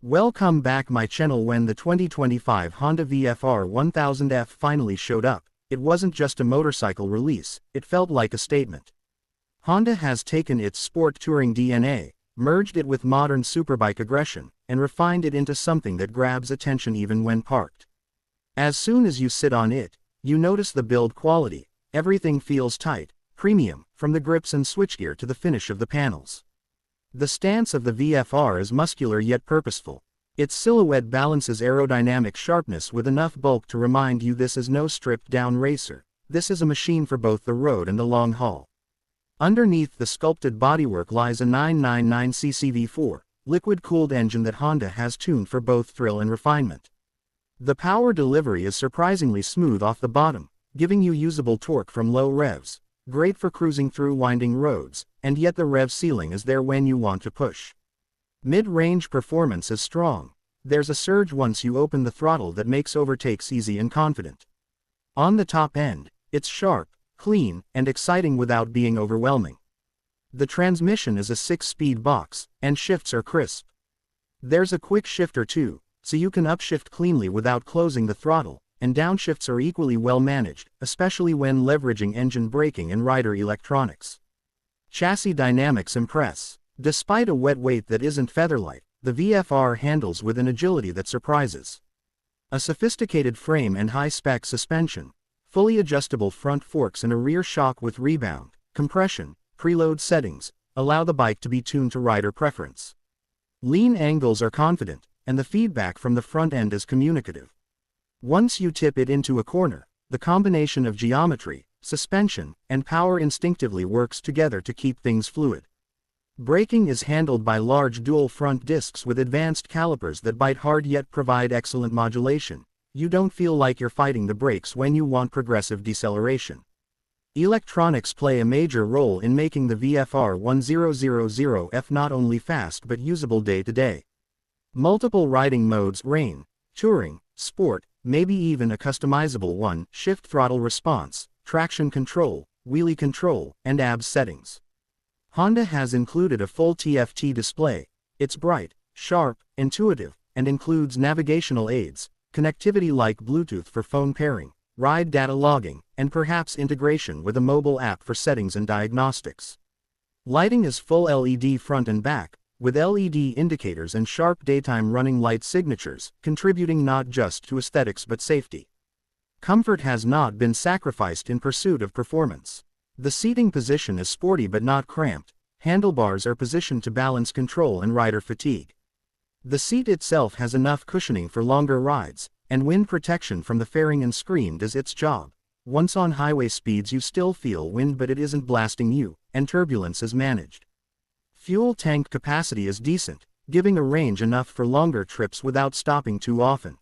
Welcome back my channel. When the 2025 Honda VFR 1000F finally showed up, it wasn't just a motorcycle release, it felt like a statement. Honda has taken its sport touring DNA, merged it with modern superbike aggression, and refined it into something that grabs attention even when parked. As soon as you sit on it, you notice the build quality. Everything feels tight, premium, from the grips and switchgear to the finish of the panels. The stance of the VFR is muscular yet purposeful. Its silhouette balances aerodynamic sharpness with enough bulk to remind you this is no stripped-down racer. This is a machine for both the road and the long haul. Underneath the sculpted bodywork lies a 999cc V4, liquid-cooled engine that Honda has tuned for both thrill and refinement. The power delivery is surprisingly smooth off the bottom, giving you usable torque from low revs. Great for cruising through winding roads, and yet the rev ceiling is there when you want to push. Mid-range performance is strong. There's a surge once you open the throttle that makes overtakes easy and confident. On the top end, it's sharp, clean, and exciting without being overwhelming. The transmission is a 6-speed box, and shifts are crisp. There's a quick shifter too, so you can upshift cleanly without closing the throttle, and downshifts are equally well managed, especially when leveraging engine braking and rider electronics. Chassis dynamics impress. Despite a wet weight that isn't featherlight, the VFR handles with an agility that surprises. A sophisticated frame and high-spec suspension, fully adjustable front forks and a rear shock with rebound, compression, preload settings, allow the bike to be tuned to rider preference. Lean angles are confident, and the feedback from the front end is communicative. Once you tip it into a corner, the combination of geometry, suspension, and power instinctively works together to keep things fluid. Braking is handled by large dual front discs with advanced calipers that bite hard yet provide excellent modulation. You don't feel like you're fighting the brakes when you want progressive deceleration. Electronics play a major role in making the VFR 1000F not only fast but usable day to day. Multiple riding modes: rain, touring, sport, maybe even a customizable one, shift throttle response, traction control, wheelie control, and ABS settings. Honda has included a full TFT display. It's bright, sharp, intuitive, and includes navigational aids, connectivity like Bluetooth for phone pairing, ride data logging, and perhaps integration with a mobile app for settings and diagnostics. Lighting is full LED front and back, with LED indicators and sharp daytime running light signatures, contributing not just to aesthetics but safety. Comfort has not been sacrificed in pursuit of performance. The seating position is sporty but not cramped. Handlebars are positioned to balance control and rider fatigue. The seat itself has enough cushioning for longer rides, and wind protection from the fairing and screen does its job. Once on highway speeds you still feel wind but it isn't blasting you, and turbulence is managed. Fuel tank capacity is decent, giving a range enough for longer trips without stopping too often.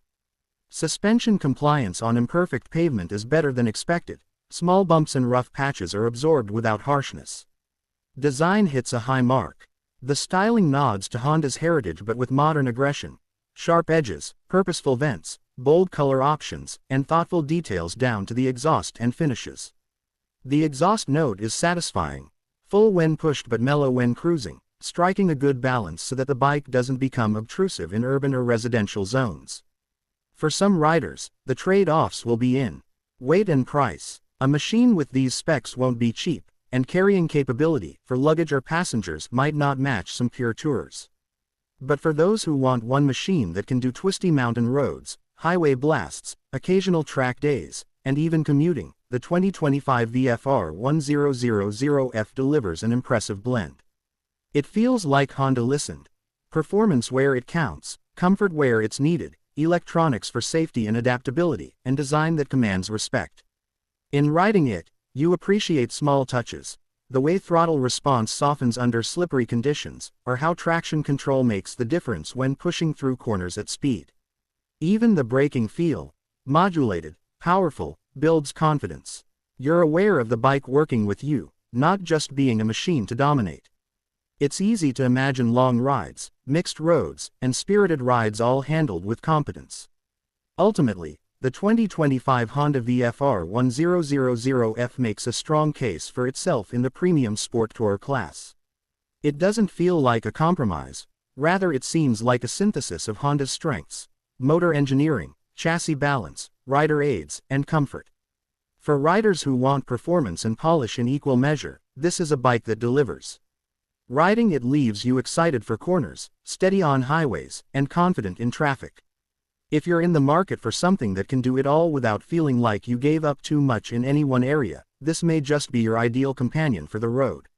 Suspension compliance on imperfect pavement is better than expected. Small bumps and rough patches are absorbed without harshness. Design hits a high mark. The styling nods to Honda's heritage but with modern aggression. Sharp edges, purposeful vents, bold color options, and thoughtful details down to the exhaust and finishes. The exhaust note is satisfying. Full when pushed but mellow when cruising, striking a good balance so that the bike doesn't become obtrusive in urban or residential zones. For some riders, the trade-offs will be in weight and price. A machine with these specs won't be cheap, and carrying capability for luggage or passengers might not match some pure tours. But for those who want one machine that can do twisty mountain roads, highway blasts, occasional track days, and even commuting, the 2025 VFR 1000F delivers an impressive blend. It feels like Honda listened. Performance where it counts, comfort where it's needed, electronics for safety and adaptability, and design that commands respect. In riding it, you appreciate small touches. The way throttle response softens under slippery conditions, or how traction control makes the difference when pushing through corners at speed. Even the braking feel, modulated, powerful, builds confidence. You're aware of the bike working with you, not just being a machine to dominate. It's easy to imagine long rides, mixed roads, and spirited rides all handled with competence. Ultimately, the 2025 Honda VFR 1000F makes a strong case for itself in the premium sport tourer class. It doesn't feel like a compromise. Rather, it seems like a synthesis of Honda's strengths: motor engineering, chassis balance, rider aids, and comfort. For riders who want performance and polish in equal measure, this is a bike that delivers. Riding it leaves you excited for corners, steady on highways, and confident in traffic. If you're in the market for something that can do it all without feeling like you gave up too much in any one area, this may just be your ideal companion for the road.